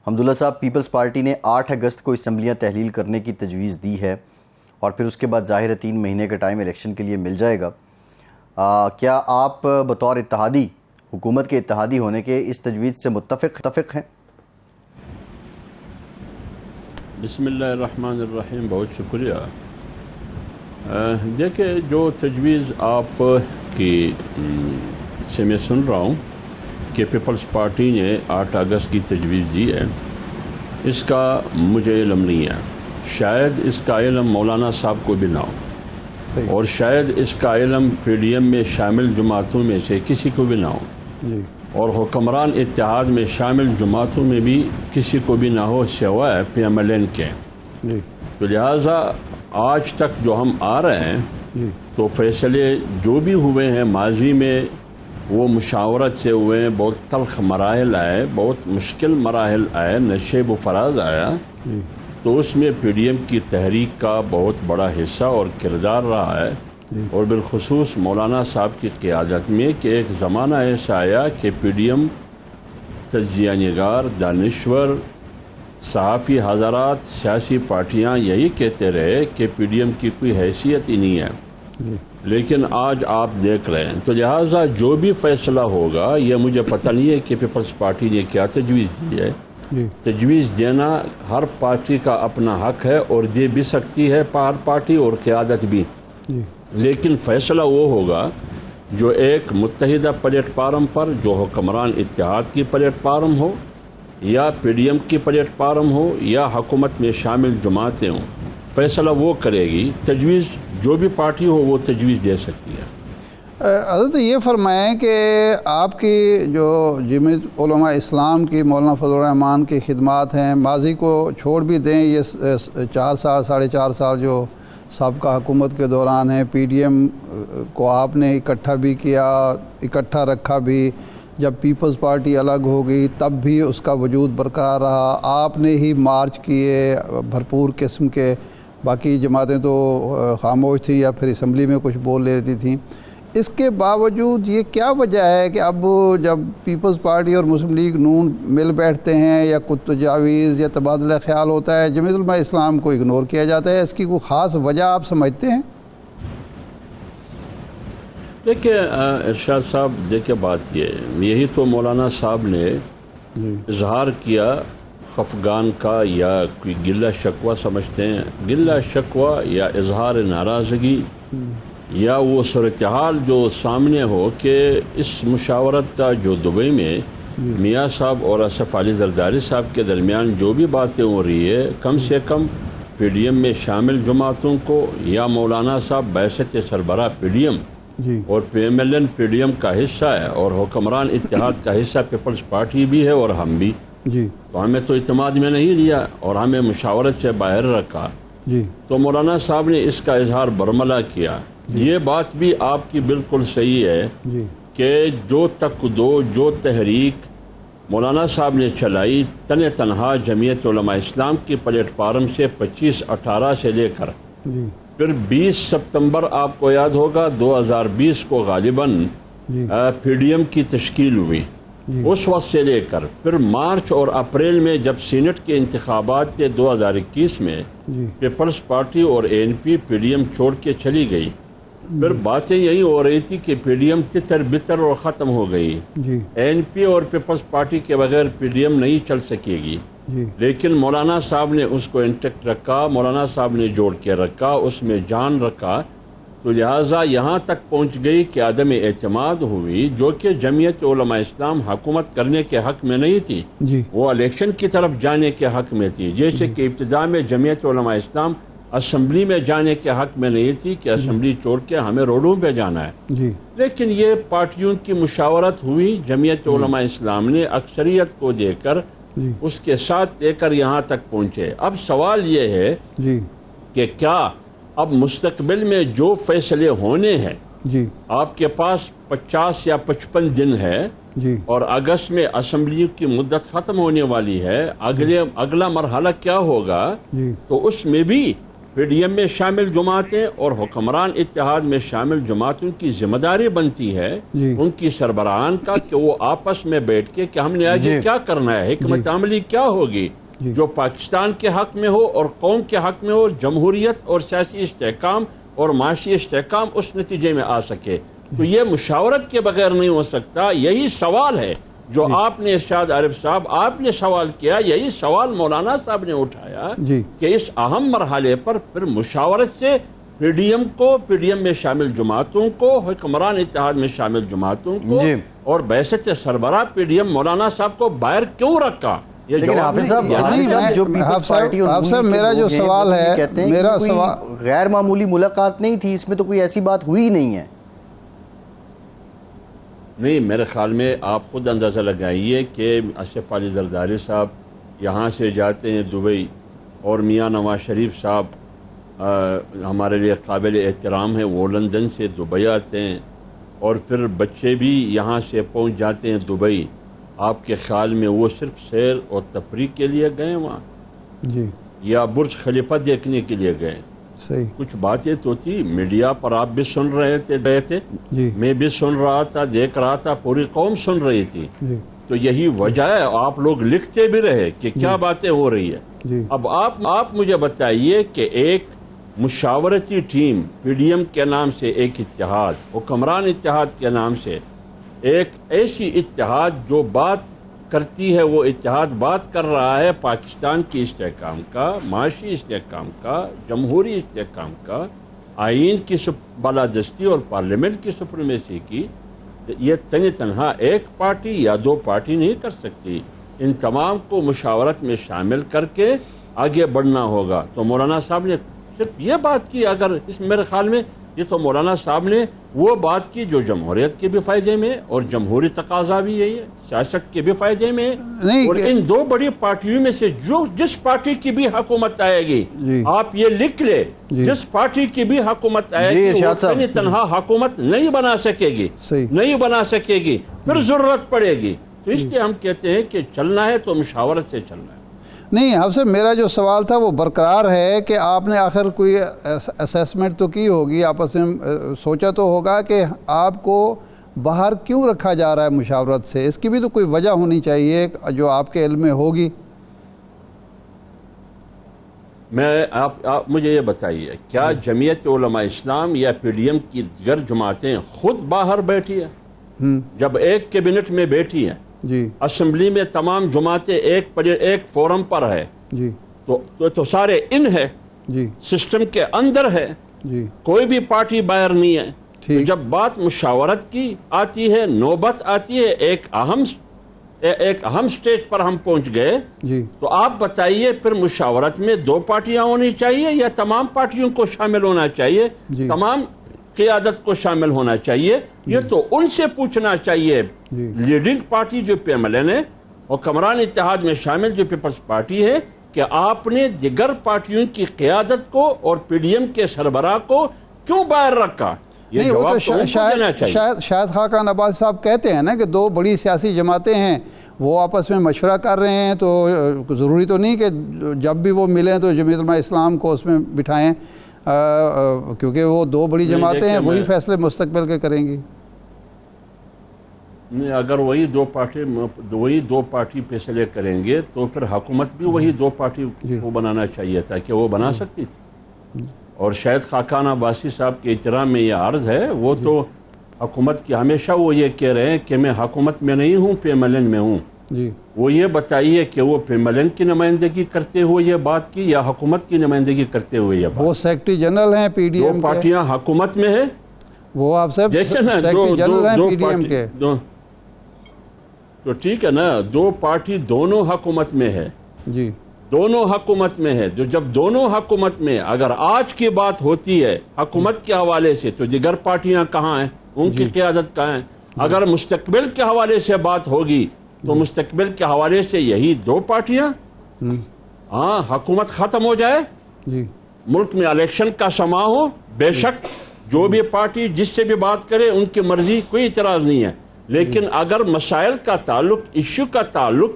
حمداللہ صاحب، Peoples party نے 8 اگست کو اسمبلیاں تحلیل کرنے کی تجویز دی ہے اور پھر اس کے بعد ظاہر ہے 3 مہینے کا ٹائم الیکشن کے لیے مل جائے گا۔ کیا آپ بطور اتحادی، حکومت کے اتحادی ہونے کے اس تجویز سے متفق ہیں؟ بسم اللہ الرحمن الرحیم، بہت شکریہ۔ دیکھیں، جو تجویز آپ کی سے میں سن رہا ہوں کہ پیپلز پارٹی نے 8 اگست کی تجویز دی ہے، اس کا مجھے علم نہیں ہے۔ شاید اس کا علم مولانا صاحب کو بھی نہ ہو، اور شاید اس کا علم پی ڈی ایم میں شامل جماعتوں میں سے کسی کو بھی نہ ہو، اور حکمران اتحاد میں شامل جماعتوں میں بھی کسی کو بھی نہ ہو سوائے پی ایم ایل این کے۔ تو لہٰذا آج تک جو ہم آ رہے ہیں تو فیصلے جو بھی ہوئے ہیں ماضی میں وہ مشاورت سے ہوئے ہیں۔ بہت تلخ مراحل آئے، بہت مشکل مراحل آئے، نشیب و فراز آیا، تو اس میں پی ڈی ایم کی تحریک کا بہت بڑا حصہ اور کردار رہا ہے، اور بالخصوص مولانا صاحب کی قیادت میں کہ ایک زمانہ ایسا آیا کہ پی ڈی ایم تجزیہ نگار، دانشور، صحافی حضرات، سیاسی پارٹیاں یہی کہتے رہے کہ پی ڈی ایم کی کوئی حیثیت ہی نہیں ہے، لیکن آج آپ دیکھ رہے ہیں۔ تو لہٰذا جو بھی فیصلہ ہوگا، یہ مجھے پتہ نہیں ہے کہ پیپلز پارٹی نے کیا تجویز دی ہے۔ تجویز دینا ہر پارٹی کا اپنا حق ہے، اور دے بھی سکتی ہے ہر پارٹی، اور قیادت بھی، لیکن فیصلہ وہ ہوگا جو ایک متحدہ پلیٹ فارم پر، جو حکمران اتحاد کی پلیٹ فارم ہو، یا پی ڈی ایم کی پلیٹ فارم ہو، یا حکومت میں شامل جماعتیں ہوں، فیصلہ وہ کرے گی۔ تجویز جو بھی پارٹی ہو وہ تجویز دے سکتی ہے۔ حضرت یہ فرمائیں کہ آپ کی جو جمعیت علماء اسلام کی مولانا فضل الرحمان کی خدمات ہیں، ماضی کو چھوڑ بھی دیں، یہ 4 سال 4.5 سال جو سابقہ حکومت کے دوران ہیں، پی ڈی ایم کو آپ نے اکٹھا بھی کیا، اکٹھا رکھا بھی، جب پیپلز پارٹی الگ ہو گئی تب بھی اس کا وجود برقرار رہا، آپ نے ہی مارچ کیے بھرپور قسم کے، باقی جماعتیں تو خاموش تھی یا پھر اسمبلی میں کچھ بول لیتی تھیں۔ اس کے باوجود یہ کیا وجہ ہے کہ اب جب پیپلز پارٹی اور مسلم لیگ نون مل بیٹھتے ہیں یا کچھ تجاویز یا تبادلہ خیال ہوتا ہے، جمعیت علماء اسلام کو اگنور کیا جاتا ہے؟ اس کی کوئی خاص وجہ آپ سمجھتے ہیں؟ دیکھیں ارشاد صاحب، دیکھیں بات یہی تو مولانا صاحب نے اظہار کیا خفگان کا، یا کوئی گلہ شکوہ سمجھتے ہیں، گلہ شکوہ یا اظہار ناراضگی، یا وہ صورتحال جو سامنے ہو کہ اس مشاورت کا جو دبئی میں میاں صاحب اور اسف علی زرداری صاحب کے درمیان جو بھی باتیں ہو رہی ہے، کم سے کم پی ڈی ایم میں شامل جماعتوں کو، یا مولانا صاحب بحثت سربراہ پی ڈی ایم اور P M L N P D M کا حصہ ہے، اور حکمران اتحاد کا حصہ پیپلز پارٹی بھی ہے اور ہم بھی، تو ہمیں تو اعتماد میں نہیں لیا اور ہمیں مشاورت سے باہر رکھا۔ تو مولانا صاحب نے اس کا اظہار برملا کیا۔ یہ بات بھی آپ کی بالکل صحیح ہے کہ جو تحریک مولانا صاحب نے چلائی تنہا جمعیت علماء اسلام کی پلیٹ فارم سے 25/18 سے لے کر پھر 20 ستمبر آپ کو یاد ہوگا 2020 کو غالباً پی ڈی ایم کی تشکیل ہوئی، اس وقت سے لے کر پھر مارچ اور اپریل میں جب سینٹ کے انتخابات تھے 2021 میں، پیپلز پارٹی اور A N P P D M چھوڑ کے چلی گئی، پھر باتیں یہی ہو رہی تھی کہ پی ڈی ایم تتر بتر اور ختم ہو گئی، اے این پی اور پیپلز پارٹی کے بغیر پی ڈی ایم نہیں چل سکے گی، لیکن مولانا صاحب نے اس کو انٹیکٹ رکھا، مولانا صاحب نے جوڑ کے رکھا، اس میں جان رکھا، تو لہٰذا یہاں تک پہنچ گئی کہ عدم اعتماد ہوئی، جو کہ جمعیت علماء اسلام حکومت کرنے کے حق میں نہیں تھی، وہ الیکشن کی طرف جانے کے حق میں تھی، جیسے کہ ابتدا میں جمعیت علماء اسلام اسمبلی میں جانے کے حق میں نہیں تھی کہ اسمبلی چھوڑ کے ہمیں روڈوں پہ جانا ہے، لیکن یہ پارٹیوں کی مشاورت ہوئی، جمعیت علماء اسلام نے اکثریت کو دے کر اس کے ساتھ لے کر یہاں تک پہنچے۔ اب سوال یہ ہے کہ کیا اب مستقبل میں جو فیصلے ہونے ہیں، آپ کے پاس 50 یا 55 دن ہے، اور اگست میں اسمبلی کی مدت ختم ہونے والی ہے، اگلا مرحلہ کیا ہوگا، تو اس میں بھی پی ڈی ایم میں شامل جماعتیں اور حکمران اتحاد میں شامل جماعتوں کی ذمہ داری بنتی ہے ان کی سربراہان کا کہ وہ آپس میں بیٹھ کے کہ ہم نے آگے کیا کرنا ہے، حکمت عملی کیا ہوگی جو پاکستان کے حق میں ہو اور قوم کے حق میں ہو، جمہوریت اور سیاسی استحکام اور معاشی استحکام اس نتیجے میں آ سکے۔ تو یہ مشاورت کے بغیر نہیں ہو سکتا۔ یہی سوال ہے جو آپ نے ارشاد عارف صاحب آپ نے سوال کیا، یہی سوال مولانا صاحب نے اٹھایا کہ اس اہم مرحلے پر پھر مشاورت سے پی ڈی ایم کو، پی ڈی ایم میں شامل جماعتوں کو، حکمران اتحاد میں شامل جماعتوں کو اور بعثت سربراہ پی ڈی ایم مولانا صاحب کو باہر کیوں رکھا؟ لیکن حافظ صاحب میرا جو سوال ہے، میرا سوال غیر معمولی ملاقات نہیں تھی، اس میں تو کوئی ایسی بات ہوئی نہیں ہے۔ نہیں، میرے خیال میں آپ خود اندازہ لگائیے کہ آصف علی زرداری صاحب یہاں سے جاتے ہیں دبئی، اور میاں نواز شریف صاحب ہمارے لیے قابل احترام ہیں، وہ لندن سے دبئی آتے ہیں، اور پھر بچے بھی یہاں سے پہنچ جاتے ہیں دبئی۔ آپ کے خیال میں وہ صرف سیر اور تفریح کے لیے گئے وہاں، یا برج خلیفہ دیکھنے کے لیے گئے؟ صحیح، کچھ باتیں تو تھی میڈیا پر، آپ بھی سن رہے تھے، میں بھی سن رہا تھا، دیکھ رہا تھا، پوری قوم سن رہی تھی۔ تو یہی وجہ ہے، آپ لوگ لکھتے بھی رہے کہ کیا باتیں ہو رہی ہے۔ اب آپ مجھے بتائیے کہ ایک مشاورتی ٹیم پی ڈی ایم کے نام سے ایک اتحاد، حکمران اتحاد کے نام سے ایک ایسی اتحاد جو بات کرتی ہے، وہ اتحاد بات کر رہا ہے پاکستان کی استحکام کا، معاشی استحکام کا، جمہوری استحکام کا، آئین کی بالادستی اور پارلیمنٹ کی سپریمیسی کی۔ یہ تنہا ایک پارٹی یا دو پارٹی نہیں کر سکتی، ان تمام کو مشاورت میں شامل کر کے آگے بڑھنا ہوگا۔ تو مولانا صاحب نے صرف یہ بات کی، اگر اس میرے خیال میں یہ تو مولانا صاحب نے وہ بات کی جو جمہوریت کے بھی فائدے میں، اور جمہوری تقاضا بھی یہی ہے، سیاست کے بھی فائدے میں، اور ان دو بڑی پارٹیوں میں سے جس پارٹی کی بھی حکومت آئے گی، آپ یہ لکھ لے، جس پارٹی کی بھی حکومت آئے گی وہ تنہا حکومت نہیں بنا سکے گی، نہیں بنا سکے گی، پھر ضرورت پڑے گی۔ تو اس لیے ہم کہتے ہیں کہ چلنا ہے تو مشاورت سے چلنا ہے۔ نہیں، آپ سے میرا جو سوال تھا وہ برقرار ہے کہ آپ نے آخر کوئی اسیسمنٹ تو کی ہوگی، آپس میں سوچا تو ہوگا کہ آپ کو باہر کیوں رکھا جا رہا ہے مشاورت سے، اس کی بھی تو کوئی وجہ ہونی چاہیے جو آپ کے علم میں ہوگی۔ آپ مجھے یہ بتائیے، کیا جمعیت علماء اسلام یا پی ڈی ایم کی دیگر جماعتیں خود باہر بیٹھی ہیں؟ جب ایک کیبنٹ میں بیٹھی ہیں، اسمبلی میں تمام جماعتیں ایک فورم پر ہے، تو سارے ان ہے، سسٹم کے اندر ہے، کوئی بھی پارٹی باہر نہیں ہے۔ تو جب بات مشاورت کی آتی ہے، نوبت آتی ہے، ایک اہم سٹیج پر ہم پہنچ گئے، تو آپ بتائیے پھر مشاورت میں دو پارٹیاں ہونی چاہیے یا تمام پارٹیوں کو شامل ہونا چاہیے، تمام قیادت کو شامل ہونا چاہیے؟ یہ تو ان سے پوچھنا چاہیے، لیڈنگ پارٹی جو پی ایم ایل این ہے، حکمران اتحاد میں شامل جو پیپلز پارٹی ہے، کہ آپ نے دیگر پارٹیوں کی قیادت کو اور پی ڈی ایم کے سربراہ کو کیوں باہر رکھا؟ یہ جواب تو ان کو دینا چاہیے۔ شاید خاقان عباس صاحب کہتے ہیں نا کہ دو بڑی سیاسی جماعتیں ہیں، وہ آپس میں مشورہ کر رہے ہیں، تو ضروری تو نہیں کہ جب بھی وہ ملیں تو جمعیت علماء اسلام کو اس میں بٹھائیں، کیونکہ وہ دو بڑی جماعتیں ہیں، وہی فیصلے مستقبل کے کریں گی۔ اگر وہی دو پارٹی فیصلے کریں گے تو پھر حکومت بھی وہی دو پارٹی کو بنانا چاہیے تھا کہ وہ بنا سکتی تھی۔ اور شاید خاقان عباسی صاحب کے احترام میں یہ عرض ہے، وہ تو حکومت کی ہمیشہ وہ یہ کہہ رہے ہیں کہ میں حکومت میں نہیں ہوں، پی ایم ایل این میں ہوں۔ وہ یہ بتائیے کہ وہ پی ایم ایل این کی نمائندگی کرتے ہوئے یہ بات کی یا حکومت کی نمائندگی کرتے ہوئے یہ بات؟ وہ سیکرٹری جنرل ہیں پی ڈی ایم، دو پارٹیاں حکومت میں ہیں، وہ آپ صاحب سیکرٹری جنرل ہیں پی ڈی ایم کے، تو ٹھیک ہے نا، دو پارٹی دونوں حکومت میں ہے، دونوں حکومت میں ہے۔ جب دونوں حکومت میں، اگر آج کی بات ہوتی ہے حکومت کے حوالے سے، تو دیگر پارٹیاں کہاں ہیں، ان کی قیادت کہاں ہے؟ اگر مستقبل کے حوالے سے بات ہوگی تو مستقبل کے حوالے سے یہی دو پارٹیاں، ہاں حکومت ختم ہو جائے، ملک میں الیکشن کا سما ہو، بے شک جو بھی پارٹی جس سے بھی بات کرے ان کی مرضی، کوئی اعتراض نہیں ہے، لیکن اگر مسائل کا تعلق، ایشو کا تعلق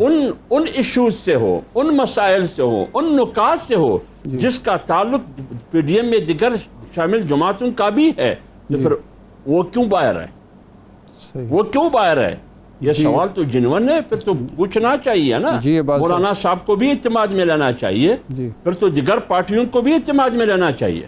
ان ایشوز سے ہو، ان مسائل سے ہو، ان نکات سے ہو جس کا تعلق پی ڈی ایم میں دیگر شامل جماعتوں کا بھی ہے، تو پھر وہ کیوں باہر ہے؟ صحیح. وہ کیوں باہر ہے؟ یہ سوال تو جنون ہے، پھر تو پوچھنا چاہیے نا. جی یہ بات مولانا صاحب کو بھی اعتماد میں لینا چاہیے، جی پھر تو دیگر پارٹیوں کو بھی اعتماد میں لینا چاہیے.